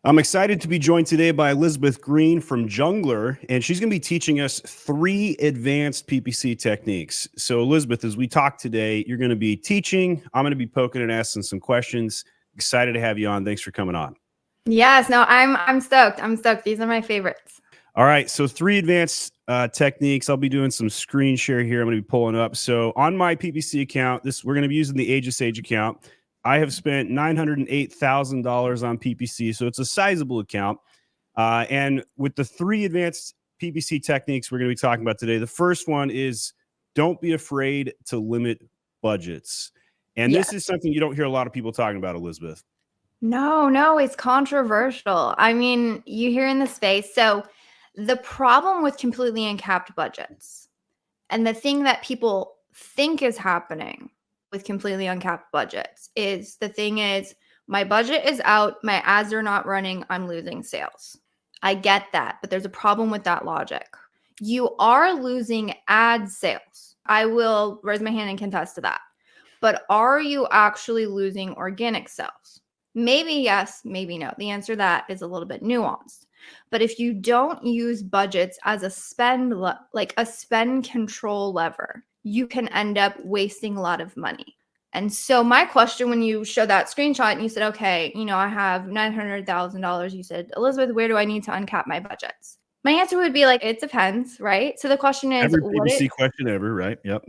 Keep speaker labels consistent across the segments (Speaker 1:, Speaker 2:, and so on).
Speaker 1: I'm excited to be joined today by Elizabeth Greene from Jungler, and she's going to be teaching us 3 advanced PPC techniques. So, Elizabeth, as we talk today, you're going to be teaching. I'm going to be poking and asking some questions. Excited to have you on. Thanks for coming on.
Speaker 2: Yes, no, I'm stoked. I'm stoked. These are my favorites.
Speaker 1: All right, so 3 advanced techniques. I'll be doing some screen share here. I'm going to be pulling up. So, on my PPC account, we're going to be using the Age of Sage account. I have spent $908,000 on PPC, so it's a sizable account. And with the 3 advanced PPC techniques we're going to be talking about today, the first one is don't be afraid to limit budgets. And this is something you don't hear a lot of people talking about, Elizabeth.
Speaker 2: No, it's controversial. I mean, you hear in the space. So the problem with completely uncapped budgets and the thing that people think is happening with completely uncapped budgets is my budget is out, my ads are not running, I'm losing sales. I get that, but there's a problem with that logic. You are losing ad sales. I will raise my hand and contest to that. But are you actually losing organic sales? Maybe yes, maybe no. The answer to that is a little bit nuanced. But if you don't use budgets as a spend control lever, you can end up wasting a lot of money. And so my question when you showed that screenshot and you said, okay, I have $900,000, you said, Elizabeth, where do I need to uncap my budgets? My answer would be it depends, right? So the question is,
Speaker 1: every PPC question ever, right? Yep.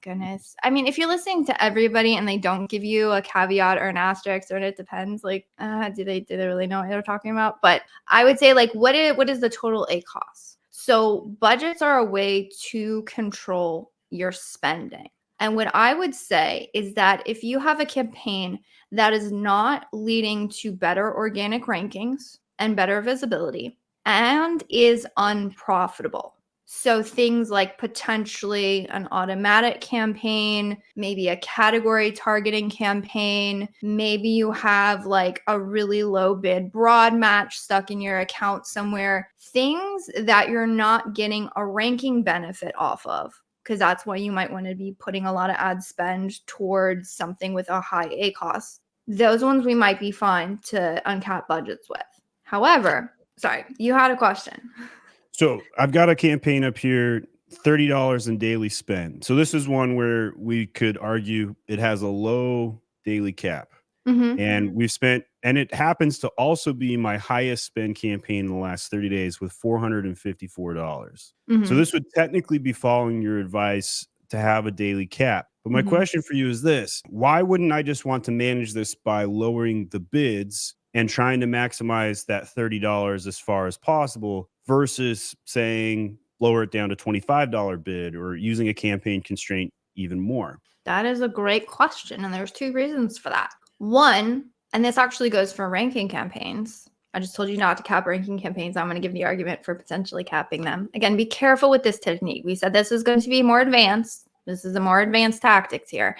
Speaker 2: Goodness. I mean, if you're listening to everybody and they don't give you a caveat or an asterisk or it depends, do they really know what they're talking about? But I would say what is the total ACoS? So budgets are a way to control your spending. And what I would say is that if you have a campaign that is not leading to better organic rankings and better visibility and is unprofitable, so things like potentially an automatic campaign, maybe a category targeting campaign, maybe you have a really low bid broad match stuck in your account somewhere, things that you're not getting a ranking benefit off of, because that's why you might want to be putting a lot of ad spend towards something with a high ACoS. Those ones we might be fine to uncap budgets with. However, sorry, you had a question.
Speaker 1: So I've got a campaign up here, $30 in daily spend. So this is one where we could argue it has a low daily cap.
Speaker 2: Mm-hmm.
Speaker 1: And we've spent, and it happens to also be my highest spend campaign in the last 30 days with $454.
Speaker 2: Mm-hmm.
Speaker 1: So this would technically be following your advice to have a daily cap. But my question for you is this: why wouldn't I just want to manage this by lowering the bids and trying to maximize that $30 as far as possible versus saying lower it down to $25 bid or using a campaign constraint even more?
Speaker 2: That is a great question. And there's 2 reasons for that. One, and this actually goes for ranking campaigns. I just told you not to cap ranking campaigns. I'm going to give the argument for potentially capping them. Again, be careful with this technique. We said this is going to be more advanced. This is a more advanced tactics here.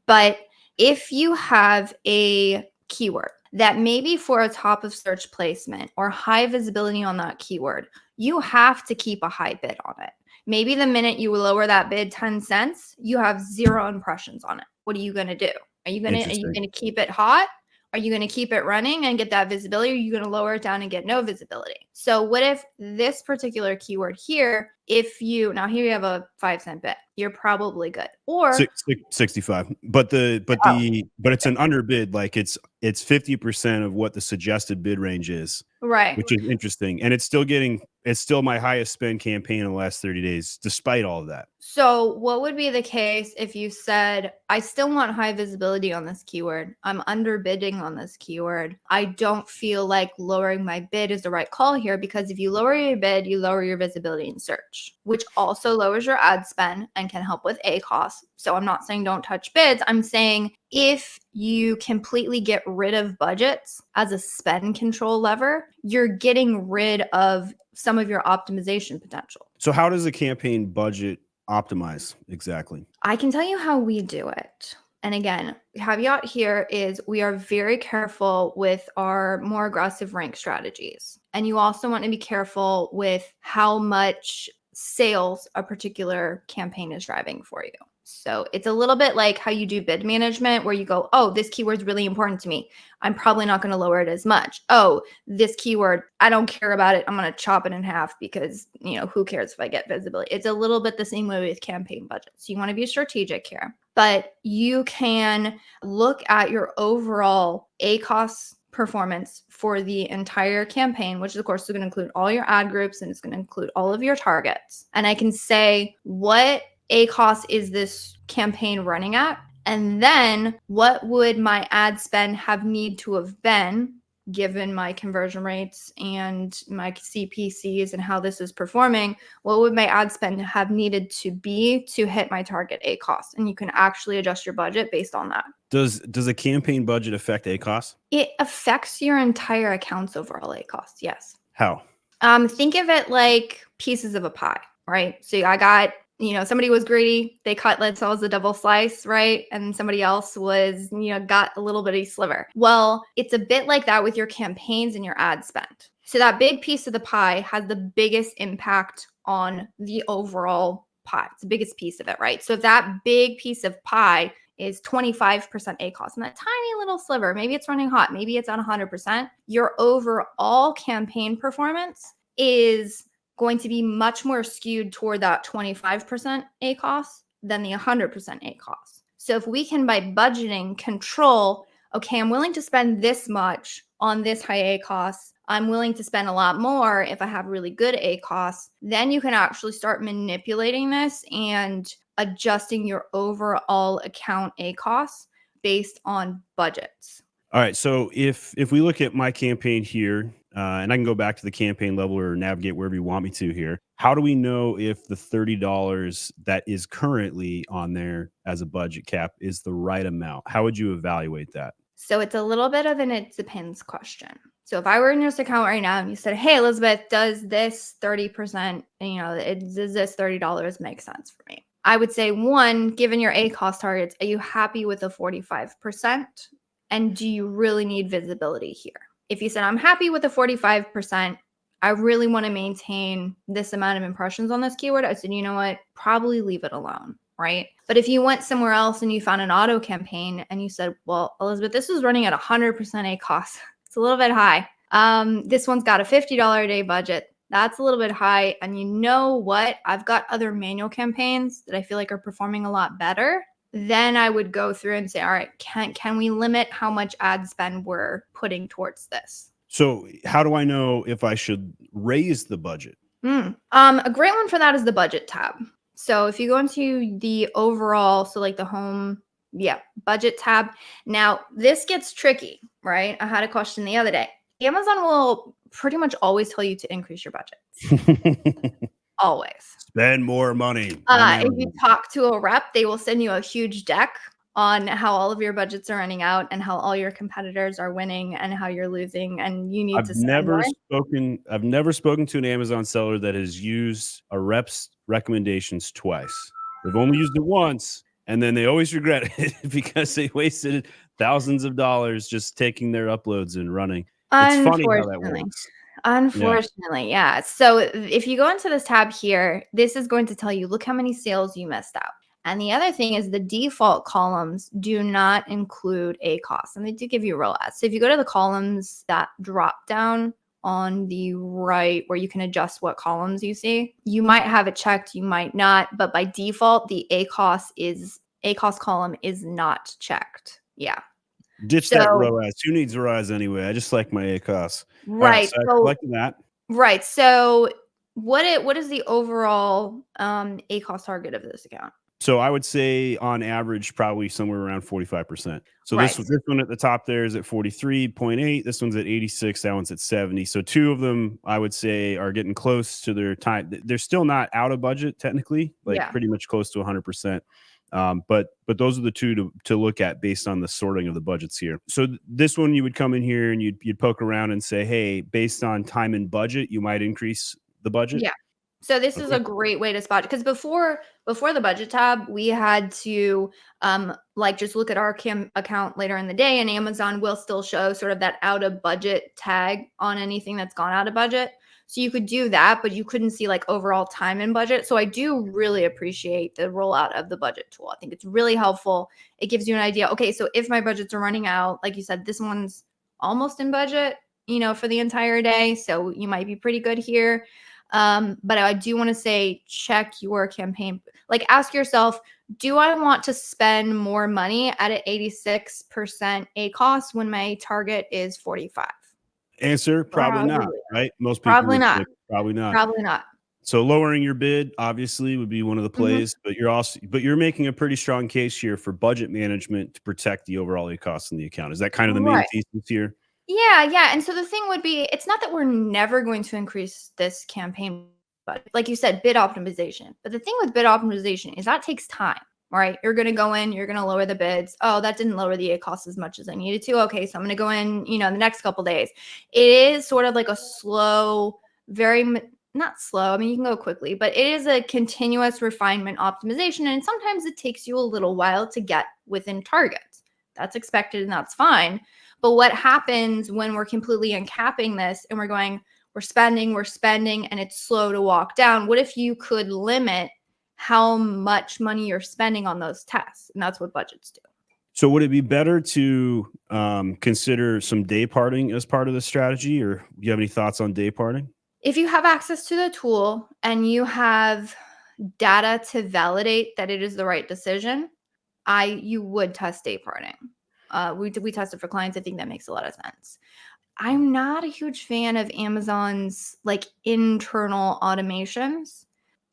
Speaker 2: But if you have a keyword that maybe for a top of search placement or high visibility on that keyword, you have to keep a high bid on it. Maybe the minute you lower that bid 10 cents, you have 0 impressions on it. What are you going to do? Are you going to keep it hot? Are you going to keep it running and get that visibility? Or are you going to lower it down and get no visibility? So what if this particular keyword here, now here you have a 5-cent bid, you're probably good. Or
Speaker 1: 65, but it's an underbid. It's 50% of what the suggested bid range is,
Speaker 2: right?
Speaker 1: Which is interesting, and it's still my highest spend campaign in the last 30 days, despite all of that.
Speaker 2: So what would be the case if you said, I still want high visibility on this keyword. I'm underbidding on this keyword. I don't feel like lowering my bid is the right call here, because if you lower your bid, you lower your visibility in search, which also lowers your ad spend and can help with ACoS. So I'm not saying don't touch bids. I'm saying if you completely get rid of budgets as a spend control lever, you're getting rid of some of your optimization potential.
Speaker 1: So how does a campaign budget optimize exactly?
Speaker 2: I can tell you how we do it. And again, caveat here is we are very careful with our more aggressive rank strategies. And you also want to be careful with how much sales a particular campaign is driving for you. So it's a little bit like how you do bid management, where you go, oh, this keyword's really important to me. I'm probably not going to lower it as much. Oh, this keyword, I don't care about it. I'm going to chop it in half because, who cares if I get visibility? It's a little bit the same way with campaign budgets. You want to be strategic here, but you can look at your overall ACOS performance for the entire campaign, which of course is going to include all your ad groups and it's going to include all of your targets. And I can say, what ACOS is this campaign running at? And then what would my ad spend have need to have been given my conversion rates and my CPCs and how this is performing? What would my ad spend have needed to be to hit my target ACOS? And you can actually adjust your budget based on that.
Speaker 1: Does a campaign budget affect ACOS?
Speaker 2: It affects your entire account's overall ACOS, yes.
Speaker 1: How?
Speaker 2: Think of it like pieces of a pie, right? So I got, somebody was greedy. They cut, let's say, a double slice, right? And somebody else was, got a little bitty sliver. Well, it's a bit like that with your campaigns and your ad spend. So that big piece of the pie has the biggest impact on the overall pie. It's the biggest piece of it, right? So if that big piece of pie is 25% ACOS, and that tiny little sliver, maybe it's running hot, maybe it's at 100%, your overall campaign performance is going to be much more skewed toward that 25% ACOS than the 100% ACOS. So if we can, by budgeting, control, okay, I'm willing to spend this much on this high ACOS, I'm willing to spend a lot more if I have really good ACOS, then you can actually start manipulating this and adjusting your overall account ACOS based on budgets.
Speaker 1: All right. So if we look at my campaign here, and I can go back to the campaign level or navigate wherever you want me to here, how do we know if the $30 that is currently on there as a budget cap is the right amount? How would you evaluate that?
Speaker 2: So it's a little bit of an it depends question. So if I were in your account right now and you said, hey, Elizabeth, does this 30%, does this $30 make sense for me? I would say, one, given your ACOS targets, are you happy with the 45%? And do you really need visibility here? If you said, I'm happy with the 45%, I really want to maintain this amount of impressions on this keyword, I said, you know what, probably leave it alone, right? But if you went somewhere else and you found an auto campaign and you said, well, Elizabeth, this is running at 100% ACOS. It's a little bit high. This one's got a $50 a day budget. That's a little bit high. And you know what? I've got other manual campaigns that I feel like are performing a lot better. Then I would go through and say, all right, can we limit how much ad spend we're putting towards this?
Speaker 1: So how do I know if I should raise the budget?
Speaker 2: A great one for that is the budget tab. So if you go into the overall, so like the home, budget tab. Now this gets tricky, right? I had a question the other day. Amazon will pretty much always tell you to increase your budget. Always.
Speaker 1: Spend more money.
Speaker 2: If you talk to a rep, they will send you a huge deck on how all of your budgets are running out and how all your competitors are winning and how you're losing and you need to spend more.
Speaker 1: I've never spoken to an Amazon seller that has used a rep's recommendations twice. They've only used it once and then they always regret it because they wasted thousands of dollars just taking their uploads and running. It's funny how that works.
Speaker 2: Unfortunately, yeah. So if you go into this tab here, this is going to tell you, look how many sales you missed out. And the other thing is the default columns do not include ACOS, and they do give you ROAS. So if you go to the columns, that drop down on the right where you can adjust what columns you see, you might have it checked, you might not, but by default, the ACOS column is not checked. Yeah.
Speaker 1: Ditch that ROAS. Who needs ROAS anyway? I just like my ACOS.
Speaker 2: Right.
Speaker 1: So I collected that.
Speaker 2: Right. So what is the overall ACOS target of this account?
Speaker 1: So I would say on average, probably somewhere around 45%. So this one at the top there is at 43.8. This one's at 86. That one's at 70. So two of them, I would say, are getting close to their time. They're still not out of budget technically, pretty much close to 100%. But those are the two to look at based on the sorting of the budgets here. So this one, you would come in here and you'd poke around and say, hey, based on time and budget, you might increase the budget.
Speaker 2: Yeah. So this is a great way to spot, because before the budget tab, we had to just look at our account later in the day, and Amazon will still show sort of that out of budget tag on anything that's gone out of budget. So you could do that, but you couldn't see like overall time and budget. So I do really appreciate the rollout of the budget tool. I think it's really helpful. It gives you an idea. Okay, so if my budgets are running out, like you said, this one's almost in budget, for the entire day. So you might be pretty good here. But I do want to say, check your campaign. Like ask yourself, do I want to spend more money at an 86% ACoS when my target is 45?
Speaker 1: Answer, probably not, right? Most people
Speaker 2: Probably
Speaker 1: would
Speaker 2: not.
Speaker 1: pick probably not.
Speaker 2: Probably not.
Speaker 1: So lowering your bid obviously would be one of the plays, but you're making a pretty strong case here for budget management to protect the overall ACoS in the account. Is that kind of the main
Speaker 2: Right.
Speaker 1: thesis here?
Speaker 2: Yeah. And so the thing would be, it's not that we're never going to increase this campaign, but like you said, bid optimization. But the thing with bid optimization is that takes time, right? You're going to go in, you're going to lower the bids. Oh, that didn't lower the ACoS as much as I needed to. Okay, so I'm going to go in, the next couple days. It is sort of like a slow, not slow. I mean, you can go quickly, but it is a continuous refinement optimization. And sometimes it takes you a little while to get within targets. That's expected and that's fine. But what happens when we're completely uncapping this and we're spending, and it's slow to walk down? What if you could limit how much money you're spending on those tests? And that's what budgets do.
Speaker 1: So would it be better to consider some day parting as part of the strategy, or do you have any thoughts on day parting?
Speaker 2: If you have access to the tool and you have data to validate that it is the right decision, you would test day parting. We tested for clients. I think that makes a lot of sense. I'm not a huge fan of Amazon's like internal automations.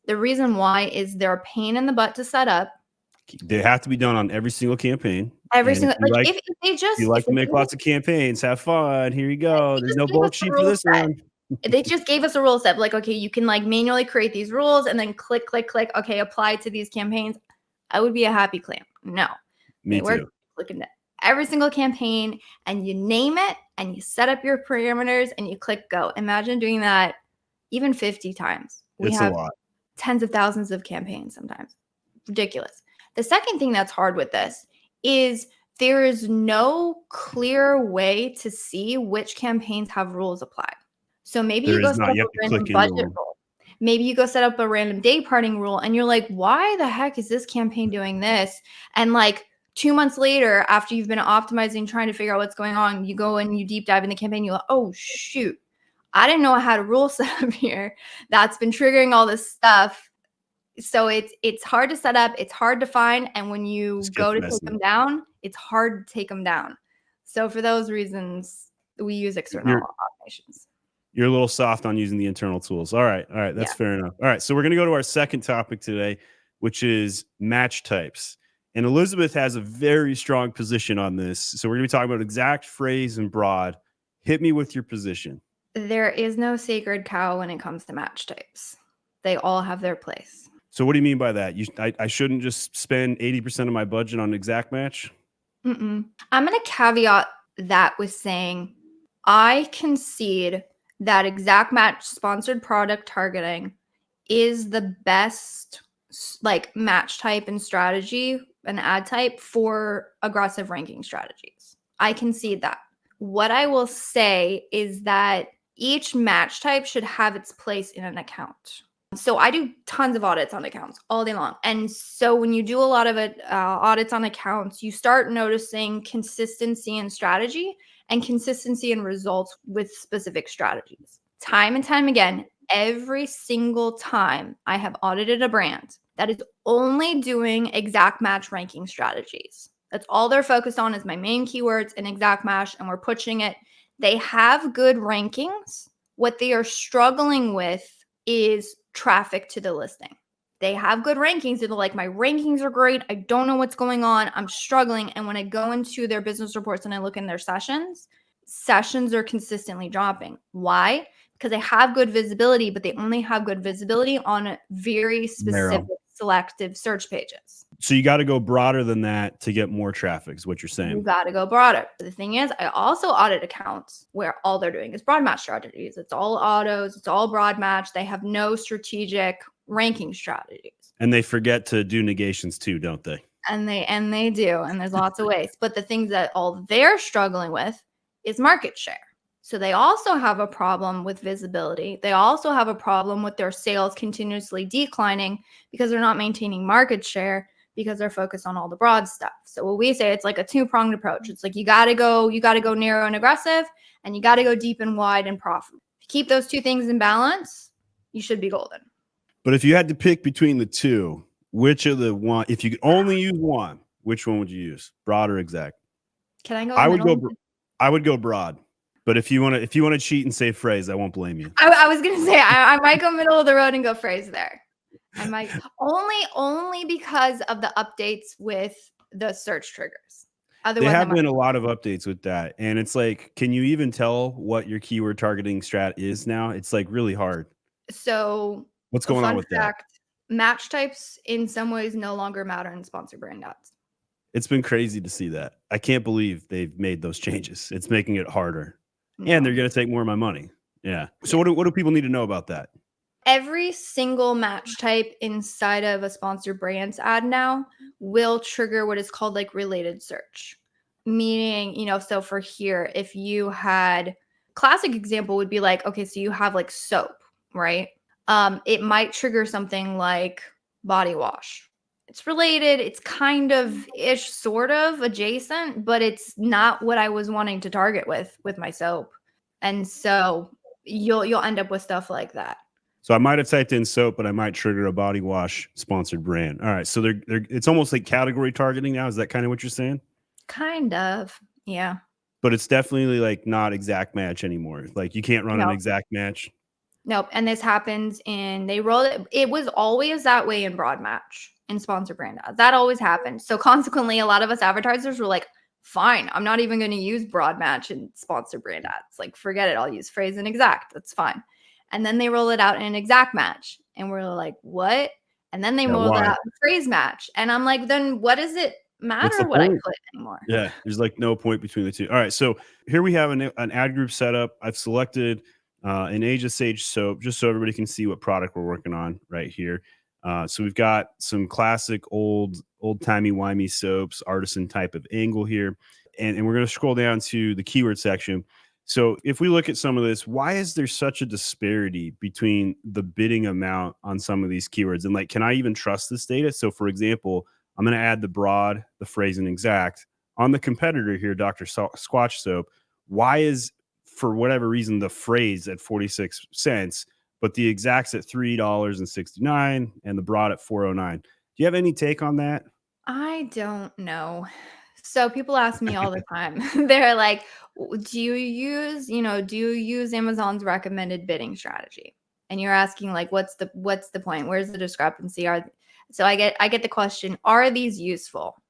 Speaker 2: The reason why is they're a pain in the butt to set up.
Speaker 1: They have to be done on every single campaign.
Speaker 2: Every single if they just
Speaker 1: you like to make lots of campaigns, have fun. Here you go. There's no bulk sheet for this one.
Speaker 2: They just gave us a rule set. Like, okay, you can like manually create these rules and then click. Okay, apply to these campaigns. I would be a happy clam. No,
Speaker 1: me too.
Speaker 2: Looking at every single campaign and you name it and you set up your parameters and you click go. Imagine doing that even 50 times. We have a lot. Tens of thousands of campaigns sometimes. Ridiculous. The second thing that's hard with this is there is no clear way to see which campaigns have rules applied. So maybe you go set up a random budget rule. Maybe you go set up a random day parting rule and you're like, why the heck is this campaign doing this? And like 2 months later, after you've been optimizing, trying to figure out what's going on, you go and you deep dive in the campaign. You're like, oh, shoot. I didn't know I had a rule set up here that's been triggering all this stuff. So it's hard to set up. It's hard to find. And when you go to take them down, it's hard to take them down. So for those reasons, we use external automations.
Speaker 1: You're a little soft on using the internal tools. All right. That's fair enough. All right. So we're going to go to our second topic today, which is match types. And Elizabeth has a very strong position on this. So we're going to be talking about exact, phrase, and broad. Hit me with your position.
Speaker 2: There is no sacred cow when it comes to match types. They all have their place.
Speaker 1: So what do you mean by that? I shouldn't just spend 80% of my budget on exact match?
Speaker 2: I'm going to caveat that with saying I concede that exact match sponsored product targeting is the best like match type and strategy and ad type for aggressive ranking strategies. I concede that. What I will say is that each match type should have its place in an account. So I do tons of audits on accounts all day long. And so when you do a lot of audits on accounts, you start noticing consistency in strategy and consistency in results with specific strategies. Time and time again, every single time I have audited a brand that is only doing exact match ranking strategies. That's all they're focused on is my main keywords and exact match, and we're pushing it. They have good rankings. What they are struggling with is traffic to the listing. They have good rankings. They're like, my rankings are great. I don't know what's going on. I'm struggling. And when I go into their business reports and I look in their sessions are consistently dropping. Why? Because they have good visibility, but they only have good visibility on very specific selective search pages.
Speaker 1: So you got to go broader than that to get more traffic is what you're saying.
Speaker 2: You got to go broader. The thing is, I also audit accounts where all they're doing is broad match strategies. It's all autos. It's all broad match. They have no strategic ranking strategies.
Speaker 1: And they forget to do negations too, don't they?
Speaker 2: And they do. And there's lots of ways. But the things that all they're struggling with is market share. So they also have a problem with visibility. They also have a problem with their sales continuously declining because they're not maintaining market share because they're focused on all the broad stuff. So what we say, it's like a two-pronged approach. It's like you got to go narrow and aggressive, and you got to go deep and wide and profitable. If you keep those two things in balance, you should be golden.
Speaker 1: But if you had to pick between the two, which of the one, if you could only use one, which one would you use? Broad or exact?
Speaker 2: Can I go?
Speaker 1: I would go broad. But if you want to cheat and say phrase, I won't blame you.
Speaker 2: I was gonna say I might go middle of the road and go phrase there. I might only because of the updates with the search triggers.
Speaker 1: Otherwise, there have been a lot of updates with that, and it's like, can you even tell what your keyword targeting strat is now? It's like really hard.
Speaker 2: So
Speaker 1: what's going on with that?
Speaker 2: Match types in some ways no longer matter in sponsored brand ads.
Speaker 1: It's been crazy to see that. I can't believe they've made those changes. It's making it harder. And they're going to take more of my money. Yeah. So what do people need to know about that?
Speaker 2: Every single match type inside of a sponsored brands ad now will trigger what is called like related search. Meaning, so for here, if you had classic example would be like, okay, so you have like soap, right? It might trigger something like body wash. It's related. It's kind of ish, sort of adjacent, but it's not what I was wanting to target with my soap. And so you'll end up with stuff like that.
Speaker 1: So I might have typed in soap, but I might trigger a body wash sponsored brand. All right. So they're it's almost like category targeting now. Is that kind of what you're saying?
Speaker 2: Kind of. Yeah.
Speaker 1: But it's definitely like not exact match anymore. Like you can't run an exact match.
Speaker 2: Nope. And this happens they rolled it. It was always that way in broad match in sponsored brand ads. That always happened. So consequently, a lot of us advertisers were like, fine, I'm not even going to use broad match in sponsored brand ads. Like, forget it. I'll use phrase and exact. That's fine. And then they roll it out in an exact match. And we're like, what? And then they roll it out in phrase match. And I'm like, then what does it matter what I put anymore?
Speaker 1: Yeah. There's like no point between the two. All right. So here we have an ad group setup. I've selected an Age of Sage soap just so everybody can see what product we're working on right here. So we've got some classic old-timey wimey soaps, artisan type of angle here. And we're going to scroll down to the keyword section. So if we look at some of this, why is there such a disparity between the bidding amount on some of these keywords? And like, can I even trust this data? So for example, I'm going to add the broad, the phrase, and exact. On the competitor here, Dr. Squatch Soap, why is, for whatever reason, the phrase at 46 cents, but the exacts at $3.69 and the broad at $4.09? Do you have any take on that?
Speaker 2: I don't know. So people ask me all the time. They're like, do you use Amazon's recommended bidding strategy? And you're asking like, what's the point? Where's the discrepancy? So I get the question, are these useful?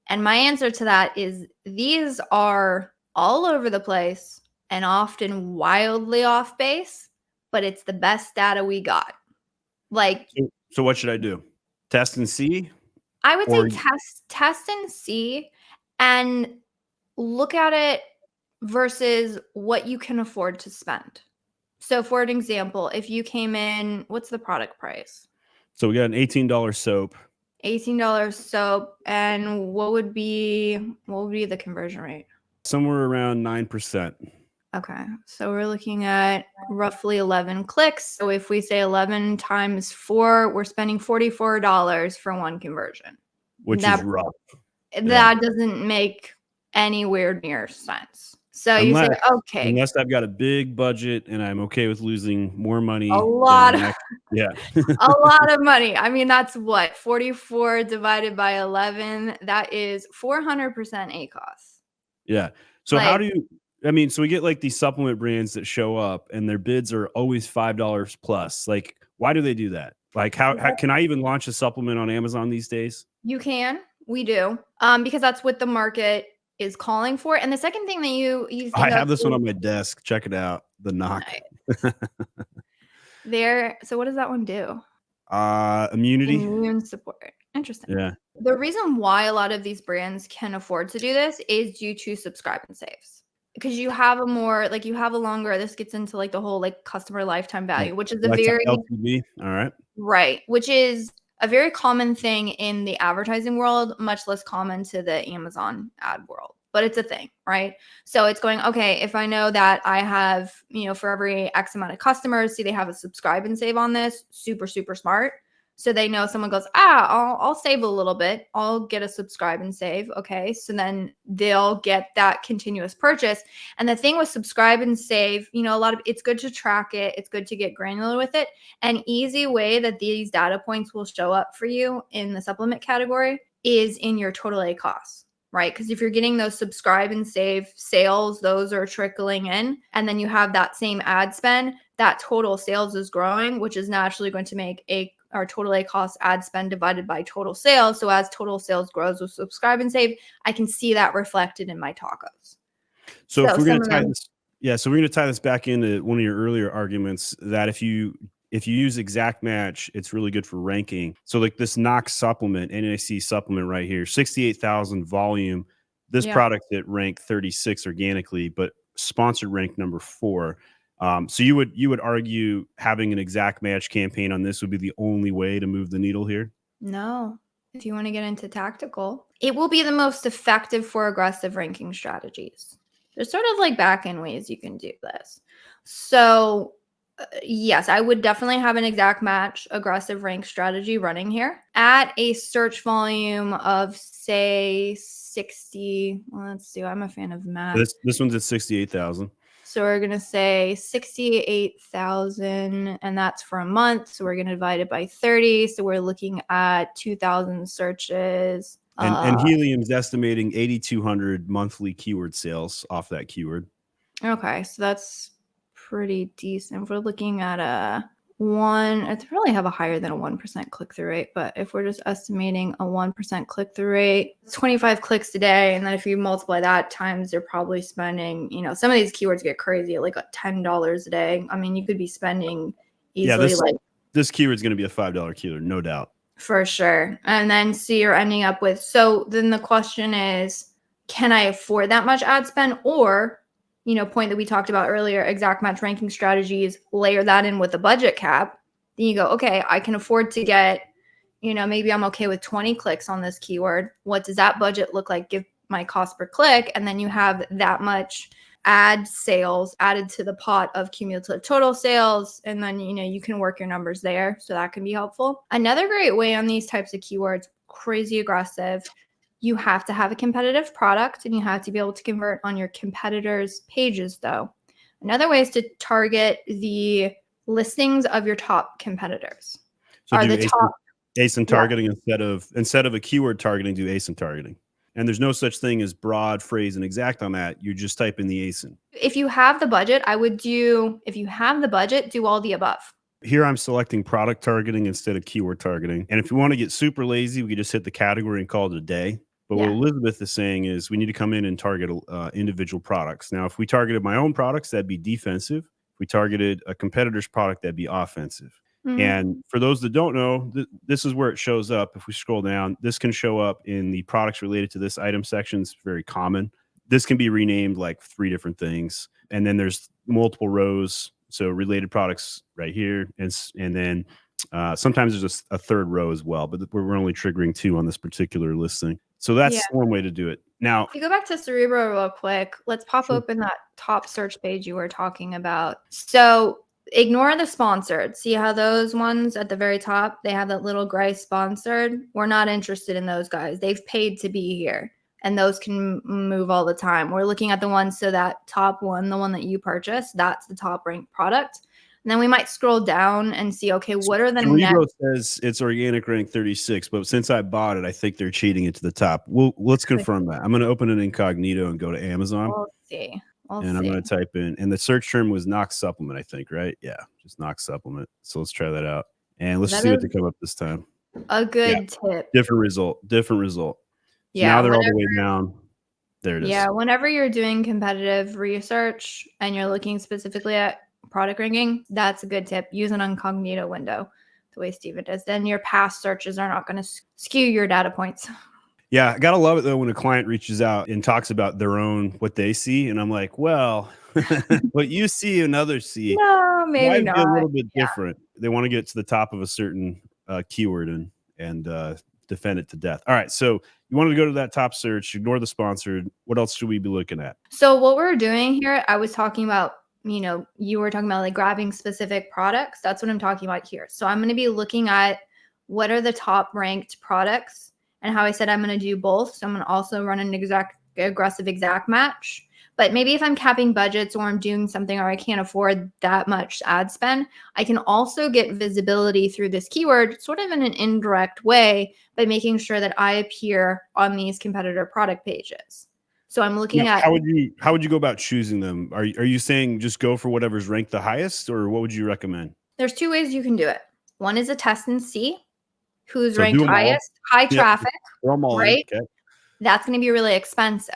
Speaker 2: And my answer to that is these are all over the place and often wildly off base, but it's the best data we got. Like,
Speaker 1: so what should I do? Test and see?
Speaker 2: I would say test and see, and look at it versus what you can afford to spend. So for an example, if you came in, what's the product price?
Speaker 1: So we got an $18 soap.
Speaker 2: $18 soap. And what would be the conversion rate?
Speaker 1: Somewhere around 9%.
Speaker 2: Okay. So we're looking at roughly 11 clicks. So if we say 11 times 4, we're spending $44 for one conversion.
Speaker 1: Which is rough.
Speaker 2: That doesn't make anywhere near sense. So you say, okay.
Speaker 1: Unless I've got a big budget and I'm okay with losing more money.
Speaker 2: A lot of money. I mean, that's what? 44 divided by 11. That is 400% ACoS.
Speaker 1: Yeah. So how do you, so we get like these supplement brands that show up and their bids are always $5 plus. Like, why do they do that? Like, how can I even launch a supplement on Amazon these days?
Speaker 2: You can. We do. Because that's what the market is calling for. And the second thing that you think
Speaker 1: I have this one on my desk. Check it out. The knock.
Speaker 2: There. So what does that one do?
Speaker 1: Immunity.
Speaker 2: Immune support. Interesting.
Speaker 1: Yeah.
Speaker 2: The reason why a lot of these brands can afford to do this is due to subscribe and saves. Because you have a longer, this gets into like the whole like customer lifetime value, which is a very
Speaker 1: LTV. All right.
Speaker 2: Right. Which is a very common thing in the advertising world, much less common to the Amazon ad world. but it's a thing, right? So it's going, okay, if I know that I have, for every X amount of customers, see they have a subscribe and save on this, super, super smart. So they know someone goes, I'll save a little bit. I'll get a subscribe and save. Okay. So then they'll get that continuous purchase. And the thing with subscribe and save, it's good to track it. It's good to get granular with it. An easy way that these data points will show up for you in the supplement category is in your total A costs, right? Because if you're getting those subscribe and save sales, those are trickling in, and then you have that same ad spend, that total sales is growing, which is naturally going to make our total A cost ad spend divided by total sales. So as total sales grows with subscribe and save, I can see that reflected in my tacos.
Speaker 1: So if we're going to tie this, so we're going to tie this back into one of your earlier arguments that if you use exact match, it's really good for ranking. So like this Knox supplement, NAC supplement right here, 68,000 volume. This product at rank 36 organically, but sponsored rank number 4. So you would argue having an exact match campaign on this would be the only way to move the needle here?
Speaker 2: No. If you want to get into tactical, it will be the most effective for aggressive ranking strategies. There's sort of like back-end ways you can do this. So yes, I would definitely have an exact match aggressive rank strategy running here at a search volume of, say, 60. Well, let's see. I'm a fan of math.
Speaker 1: This one's at 68,000.
Speaker 2: So we're going to say 68,000, and that's for a month. So we're going to divide it by 30. So we're looking at 2,000 searches.
Speaker 1: And Helium's estimating 8,200 monthly keyword sales off that keyword.
Speaker 2: Okay, so that's pretty decent. If we're looking at it's really have a higher than a 1% click-through rate, but if we're just estimating a 1% click-through rate, 25 clicks a day, and then if you multiply that times, you're probably spending, some of these keywords get crazy at like $10 a day. I mean, you could be spending easily
Speaker 1: this keyword's going to be a $5 keyword, no doubt.
Speaker 2: For sure. And then so you're ending up with, so then the question is, can I afford that much ad spend? Or, point that we talked about earlier, exact match ranking strategies, layer that in with a budget cap. Then you go, okay, I can afford to get, maybe I'm okay with 20 clicks on this keyword. What does that budget look like? Give my cost per click. And then you have that much ad sales added to the pot of cumulative total sales. And then, you can work your numbers there. So that can be helpful. Another great way on these types of keywords, crazy aggressive, you have to have a competitive product and you have to be able to convert on your competitors' pages, though. Another way is to target the listings of your top competitors.
Speaker 1: So are the top ASIN targeting instead of a keyword targeting, do ASIN targeting. And there's no such thing as broad, phrase, and exact on that. You just type in the ASIN.
Speaker 2: If you have the budget, do all the above.
Speaker 1: Here I'm selecting product targeting instead of keyword targeting. And if you want to get super lazy, we could just hit the category and call it a day. But what Elizabeth is saying is we need to come in and target individual products. Now, if we targeted my own products, that'd be defensive. If we targeted a competitor's product, that'd be offensive. Mm-hmm. And for those that don't know, this is where it shows up. If we scroll down, this can show up in the products related to this item section. It's very common. This can be renamed like 3 different things. And then there's multiple rows. So related products right here. And then sometimes there's a 3rd row as well, but we're only triggering 2 on this particular listing. So that's one way to do it. Now,
Speaker 2: if you go back to Cerebro real quick, let's pop open that top search page you were talking about. So ignore the sponsored. See how those ones at the very top, they have that little gray sponsored. We're not interested in those guys. They've paid to be here, and those can move all the time. We're looking at the ones, so that top one, the one that you purchased, that's the top ranked product. And then we might scroll down and see, okay, what are the
Speaker 1: Cerebro says it's organic rank 36, but since I bought it, I think they're cheating it to the top. Let's confirm that. I'm going to open an incognito and go to Amazon.
Speaker 2: We'll see.
Speaker 1: I'm going to type in, and the search term was Knox supplement, I think, right? Yeah, just Knox supplement. So let's try that out. And let's see what they come up this time.
Speaker 2: A good tip.
Speaker 1: Different result. Yeah. So now they're all the way down. There it is.
Speaker 2: Yeah, whenever you're doing competitive research and you're looking specifically at product ranking, that's a good tip. Use an incognito window the way Steven does. Then your past searches are not going to skew your data points.
Speaker 1: Yeah, I gotta love it though when a client reaches out and talks about their own what they see, and I'm like, well, what you see and others see,
Speaker 2: no, maybe not.
Speaker 1: Be a little bit different. They want to get to the top of a certain keyword and defend it to death. All right. So you wanted to go to that top search, ignore the sponsored. What else should we be looking at?
Speaker 2: So what we're doing here, I was talking about, you were talking about like grabbing specific products. That's what I'm talking about here. So I'm going to be looking at what are the top ranked products, and how I said I'm going to do both. So I'm going to also run an aggressive exact match. But maybe if I'm capping budgets or I'm doing something or I can't afford that much ad spend, I can also get visibility through this keyword sort of in an indirect way by making sure that I appear on these competitor product pages. So I'm looking at
Speaker 1: how would you go about choosing them? Are you saying just go for whatever's ranked the highest, or what would you recommend?
Speaker 2: there's two ways you can do it. One is a test and see who's
Speaker 1: So do
Speaker 2: ranked
Speaker 1: them all.
Speaker 2: highest, high
Speaker 1: Yep.
Speaker 2: traffic,
Speaker 1: Throw them all in.
Speaker 2: right?
Speaker 1: Okay.
Speaker 2: That's going to be really expensive.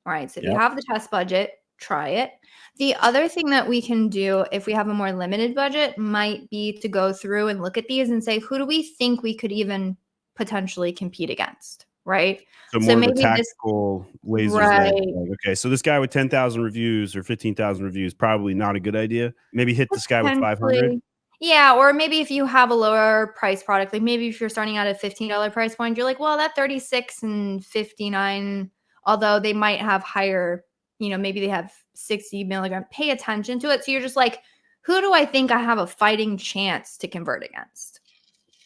Speaker 2: All right. So if you
Speaker 1: Yep.
Speaker 2: have the test budget, try it. The other thing that we can do if we have a more limited budget might be to go through and look at these and say, who do we think we could even potentially compete against? Right.
Speaker 1: So more of a
Speaker 2: maybe
Speaker 1: tactical lasers.
Speaker 2: Right.
Speaker 1: Like, okay, so this guy with 10,000 reviews or 15,000 reviews, probably not a good idea. Maybe hit this guy with 500.
Speaker 2: Potentially. Yeah, or maybe if you have a lower price product, like maybe if you're starting at a $15 price point, you're like, well, that 36 and 59, although they might have higher, maybe they have 60 milligram, pay attention to it. So you're just like, who do I think I have a fighting chance to convert against?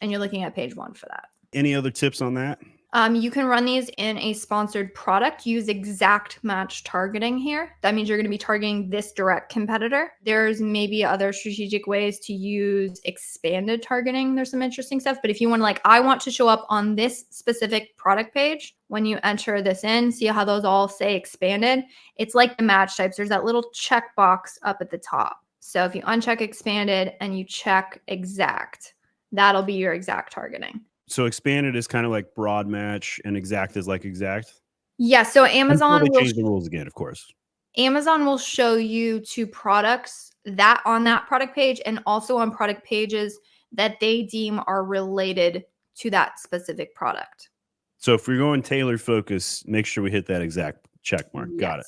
Speaker 2: And you're looking at page 1 for that.
Speaker 1: Any other tips on that?
Speaker 2: You can run these in a sponsored product. Use exact match targeting here. That means you're going to be targeting this direct competitor. There's maybe other strategic ways to use expanded targeting. There's some interesting stuff. But if you want to I want to show up on this specific product page, when you enter this in, see how those all say expanded? It's like the match types. There's that little checkbox up at the top. So if you uncheck expanded and you check exact, that'll be your exact targeting.
Speaker 1: So expanded is kind of like broad match, and exact is like exact.
Speaker 2: Yeah. So Amazon
Speaker 1: Until they
Speaker 2: will
Speaker 1: change the rules again, of course.
Speaker 2: Amazon will show you 2 products that on that product page, and also on product pages that they deem are related to that specific product.
Speaker 1: So if we're going tailor focus, make sure we hit that exact check mark. Got it.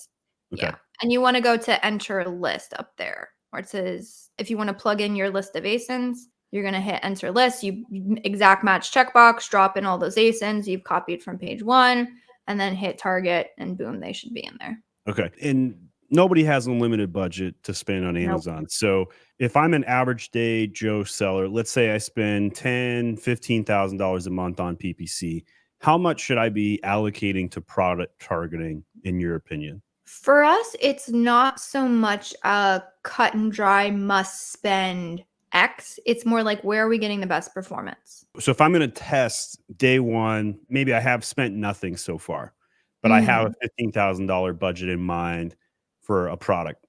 Speaker 1: Okay.
Speaker 2: Yeah. And you want to go to enter list up there where it says, if you want to plug in your list of ASINs, you're going to hit enter list. You exact match checkbox, drop in all those ASINs you've copied from page 1, and then hit target, and boom, they should be in there.
Speaker 1: Okay. And nobody has unlimited budget to spend on Amazon. Nope. So if I'm an average day Joe seller, let's say I spend $10,000, $15,000 a month on PPC, how much should I be allocating to product targeting, in your opinion?
Speaker 2: For us, it's not so much a cut and dry must spend X. It's more like, where are we getting the best performance?
Speaker 1: So if I'm going to test day 1, maybe I have spent nothing so far, but I have a $15,000 budget in mind for a product.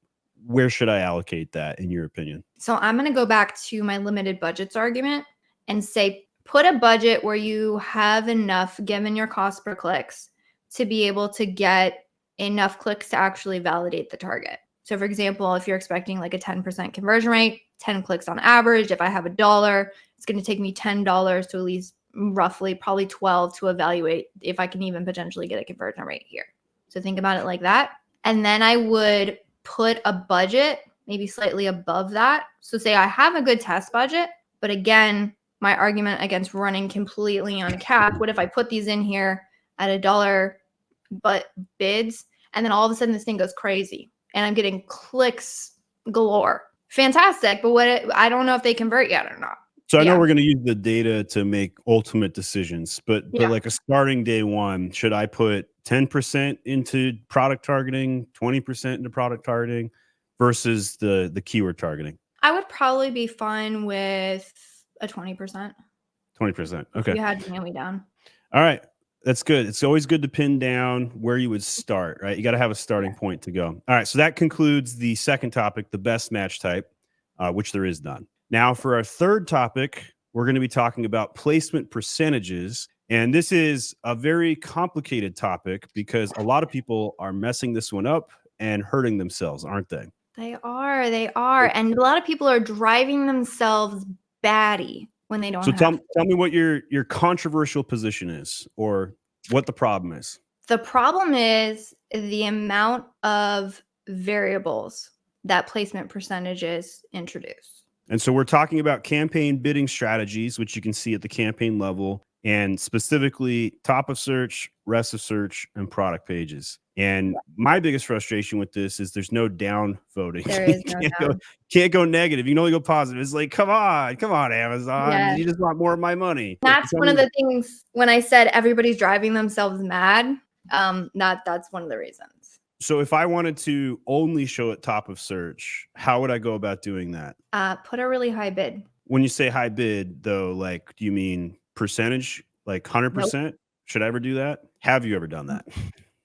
Speaker 1: Where should I allocate that, in your opinion?
Speaker 2: So I'm going to go back to my limited budgets argument and say, put a budget where you have enough, given your cost per clicks, to be able to get enough clicks to actually validate the target. So for example, if you're expecting like a 10% conversion rate, 10 clicks on average, if I have $1, it's going to take me $10 to at least roughly probably 12 to evaluate if I can even potentially get a conversion rate here. So think about it like that. And then I would put a budget maybe slightly above that. So say I have a good test budget, but again, my argument against running completely uncapped, what if I put these in here at $1 but bids, and then all of a sudden this thing goes crazy and I'm getting clicks galore? Fantastic. But I don't know if they convert yet or not.
Speaker 1: So I know we're going to use the data to make ultimate decisions, but like a starting day 1, should I put 10% into product targeting, 20% into product targeting versus the keyword targeting?
Speaker 2: I would probably be fine with a 20%.
Speaker 1: 20%. Okay.
Speaker 2: You had to nail me down.
Speaker 1: All right. That's good. It's always good to pin down where you would start, right? You got to have a starting point to go. All right. So that concludes the second topic, the best match type, which there is none. Now for our third topic, we're going to be talking about placement percentages. And this is a very complicated topic because a lot of people are messing this one up and hurting themselves, aren't they?
Speaker 2: They are. And a lot of people are driving themselves batty when they don't.
Speaker 1: So tell me what your controversial position is, or what the problem is.
Speaker 2: The problem is the amount of variables that placement percentages introduce.
Speaker 1: And so we're talking about campaign bidding strategies, which you can see at the campaign level, and specifically top of search, rest of search, and product pages. And my biggest frustration with this is there's no down voting.
Speaker 2: There is no down.
Speaker 1: Can't go negative. You can only go positive. It's like, come on, Amazon.
Speaker 2: Yeah.
Speaker 1: You just want more of my money.
Speaker 2: That's one of the things when I said everybody's driving themselves mad. That's one of the reasons.
Speaker 1: So if I wanted to only show it top of search, how would I go about doing that?
Speaker 2: Put a really high bid.
Speaker 1: When you say high bid, though, like, do you mean percentage, like 100%?
Speaker 2: Nope.
Speaker 1: Should I ever do that? Have you ever done that?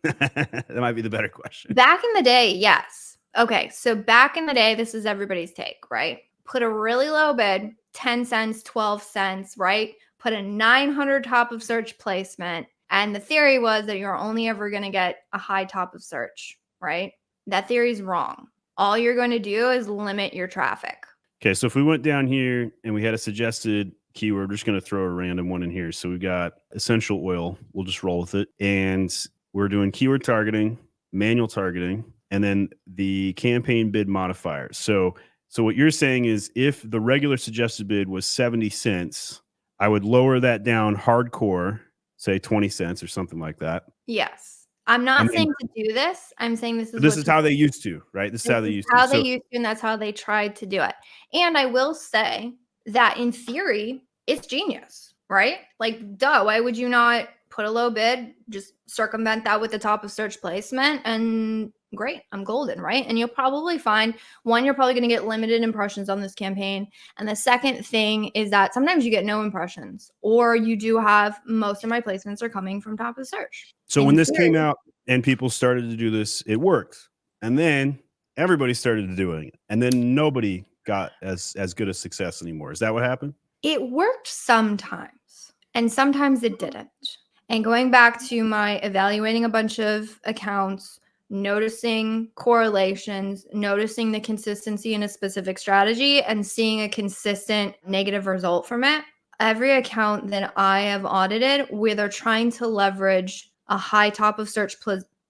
Speaker 1: That might be the better question.
Speaker 2: Back in the day, yes. Okay, so back in the day, this is everybody's take, right? Put a really low bid, 10 cents, 12 cents, right? Put a 900 top of search placement. And the theory was that you're only ever going to get a high top of search, right? That theory is wrong. All you're going to do is limit your traffic.
Speaker 1: Okay, so if we went down here and we had a suggested keyword, we're just going to throw a random one in here. So we've got essential oil. We'll just roll with it. And we're doing keyword targeting, manual targeting, and then the campaign bid modifiers. So what you're saying is if the regular suggested bid was 70 cents, I would lower that down hardcore, say 20 cents or something like that.
Speaker 2: Yes. I'm not saying to do this. I'm saying this
Speaker 1: is how they used to, right? This is how they used to.
Speaker 2: They used to, and that's how they tried to do it. And I will say that in theory, it's genius, right? Like, duh, why would you not put a low bid, just circumvent that with the top of search placement, and great, I'm golden, right? And you'll probably find, one, you're probably going to get limited impressions on this campaign. And the second thing is that sometimes you get no impressions, or you do have, most of my placements are coming from top of search.
Speaker 1: So when this came out and people started to do this, it worked. And then everybody started doing it. And then nobody got as good a success anymore. Is that what happened?
Speaker 2: It worked sometimes, and sometimes it didn't. And going back to my evaluating a bunch of accounts, noticing correlations, noticing the consistency in a specific strategy, and seeing a consistent negative result from it, every account that I have audited where they're trying to leverage a high top of search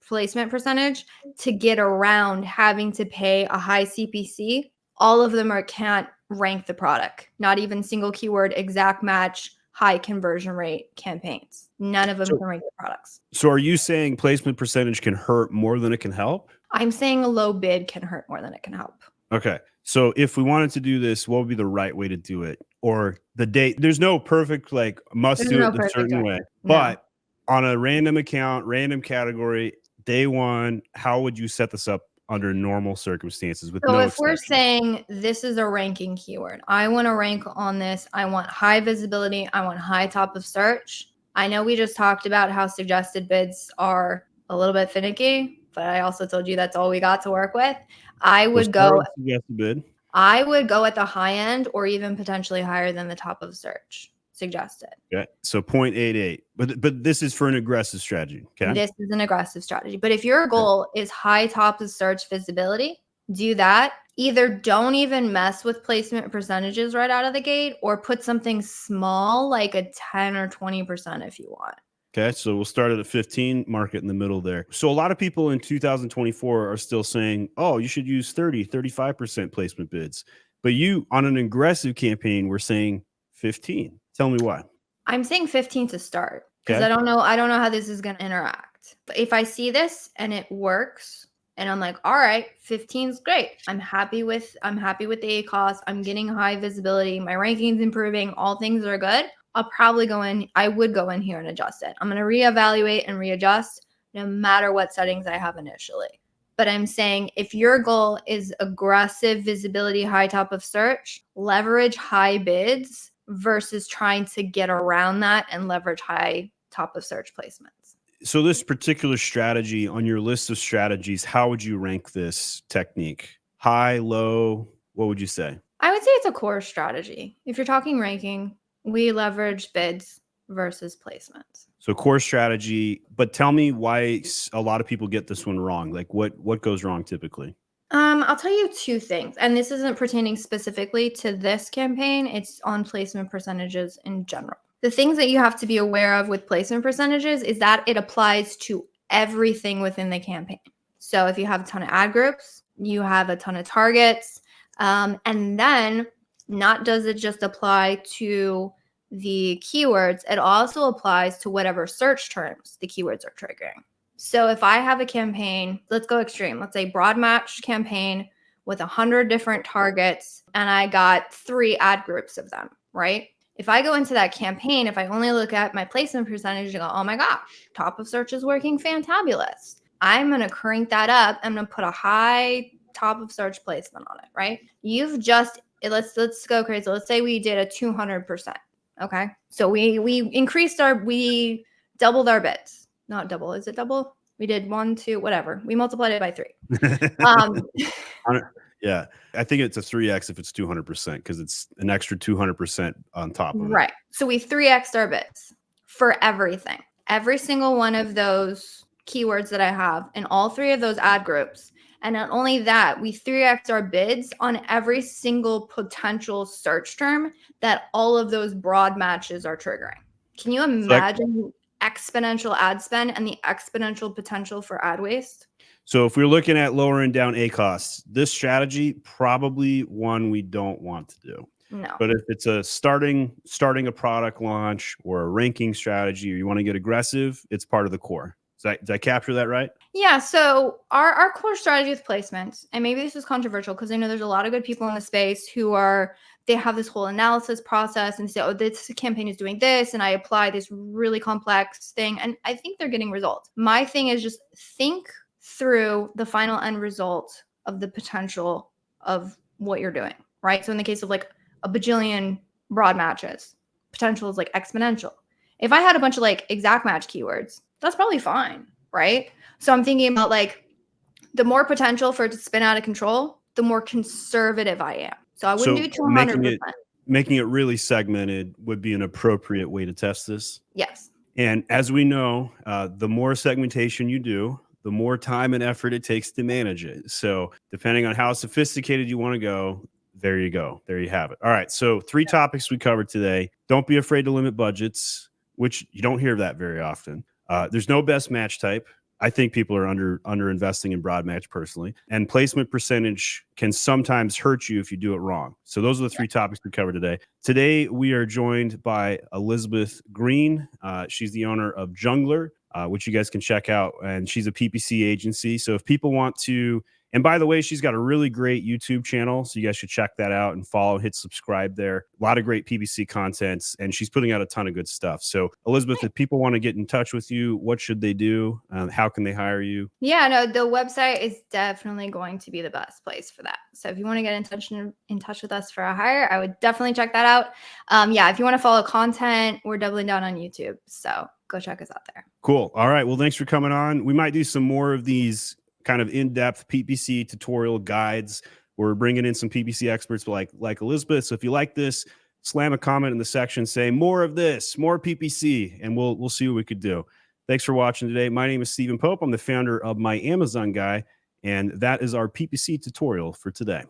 Speaker 2: placement percentage to get around having to pay a high CPC, all of them can't rank the product. Not even single keyword, exact match, high conversion rate campaigns. None of them can rank the products.
Speaker 1: So are you saying placement percentage can hurt more than it can help?
Speaker 2: I'm saying a low bid can hurt more than it can help.
Speaker 1: Okay. So if we wanted to do this, what would be the right way to do it? Or the date? There's no perfect, like, must do it a certain way. But on a random account, random category, day one, how would you set this up under normal circumstances with no exception?
Speaker 2: We're saying this is a ranking keyword, I want to rank on this. I want high visibility. I want high top of search. I know we just talked about how suggested bids are a little bit finicky, but I also told you that's all we got to work with. I would go
Speaker 1: suggested bid.
Speaker 2: I would go at the high end or even potentially higher than the top of search suggested.
Speaker 1: Okay. So 0.88. But this is for an aggressive strategy. Okay.
Speaker 2: This is an aggressive strategy. But if your goal is high top of search visibility, do that. Either don't even mess with placement percentages right out of the gate, or put something small like a 10 or 20% if you want.
Speaker 1: Okay, so we'll start at a 15, market in the middle there. So a lot of people in 2024 are still saying, oh, you should use 30, 35% placement bids. But you, on an aggressive campaign, we're saying 15. Tell me why.
Speaker 2: I'm saying 15 to start, because I don't know how this is going to interact. But if I see this and it works, and I'm like, all right, 15 is great. I'm happy with the ACoS. I'm getting high visibility. My ranking's improving. All things are good. I'll probably go in. I would go in here and adjust it. I'm going to reevaluate and readjust no matter what settings I have initially. But I'm saying if your goal is aggressive visibility, high top of search, leverage high bids versus trying to get around that and leverage high top of search placements.
Speaker 1: So this particular strategy on your list of strategies, how would you rank this technique? High, low? What would you say?
Speaker 2: I would say it's a core strategy. If you're talking ranking, we leverage bids versus placements.
Speaker 1: So core strategy, but tell me why a lot of people get this one wrong. Like what goes wrong typically?
Speaker 2: I'll tell you two things, and this isn't pertaining specifically to this campaign. It's on placement percentages in general. The things that you have to be aware of with placement percentages is that it applies to everything within the campaign. So if you have a ton of ad groups, you have a ton of targets, and then not does it just apply to the keywords, it also applies to whatever search terms the keywords are triggering. So if I have a campaign, let's go extreme. Let's say broad match campaign with 100 different targets, and I got 3 ad groups of them, right? If I go into that campaign, if I only look at my placement percentage and go, oh my gosh, top of search is working fantabulous, I'm going to crank that up. I'm going to put a high top of search placement on it, right? You've just, let's go crazy. Let's say we did a 200%. Okay. So we doubled our bids. Not double. Is it double? We did 1, 2, whatever. We multiplied it by 3.
Speaker 1: Yeah. I think it's a 3x if it's 200% because it's an extra 200% on top of it.
Speaker 2: Right. So we 3x'd our bids for everything. Every single one of those keywords that I have in all 3 of those ad groups. And not only that, we 3x our bids on every single potential search term that all of those broad matches are triggering. Can you imagine exponential ad spend and the exponential potential for ad waste?
Speaker 1: So if we're looking at lowering down ACoS, this strategy probably one we don't want to do.
Speaker 2: No.
Speaker 1: But if it's a starting a product launch or a ranking strategy, or you want to get aggressive, it's part of the core. Did I capture that right?
Speaker 2: Yeah. So our core strategy with placements, and maybe this is controversial because I know there's a lot of good people in the space who they have this whole analysis process and say, oh, this campaign is doing this, and I apply this really complex thing, and I think they're getting results. My thing is just think through the final end result of the potential of what you're doing, right? So in the case of like a bajillion broad matches, potential is like exponential. If I had a bunch of like exact match keywords, that's probably fine, right? So I'm thinking about like the more potential for it to spin out of control, the more conservative I am. So I wouldn't do 200%.
Speaker 1: Making it really segmented would be an appropriate way to test this.
Speaker 2: Yes.
Speaker 1: And as we know, the more segmentation you do, the more time and effort it takes to manage it. So depending on how sophisticated you want to go, there you go. There you have it. All right. So 3 topics we covered today. Don't be afraid to limit budgets, which you don't hear that very often. There's no best match type. I think people are under investing in broad match personally, and placement percentage can sometimes hurt you if you do it wrong. So those are the 3 topics we covered today. Today we are joined by Elizabeth Greene. She's the owner of Jungler, which you guys can check out, and she's a PPC agency. So if people want to, and by the way, she's got a really great YouTube channel, so you guys should check that out and follow, hit subscribe there. A lot of great PPC content, and she's putting out a ton of good stuff. So Elizabeth, if people want to get in touch with you, what should they do? How can they hire you?
Speaker 2: Yeah, no, the website is definitely going to be the best place for that. So if you want to get in touch with us for a hire, I would definitely check that out. Yeah, if you want to follow content, we're doubling down on YouTube. So go check us out there.
Speaker 1: Cool. All right. Well, thanks for coming on. We might do some more of these kind of in-depth PPC tutorial guides. We're bringing in some PPC experts like Elizabeth. So if you like this, slam a comment in the section, say more of this, more PPC, and we'll see what we could do. Thanks for watching today. My name is Stephen Pope. I'm the founder of My Amazon Guy, and that is our PPC tutorial for today.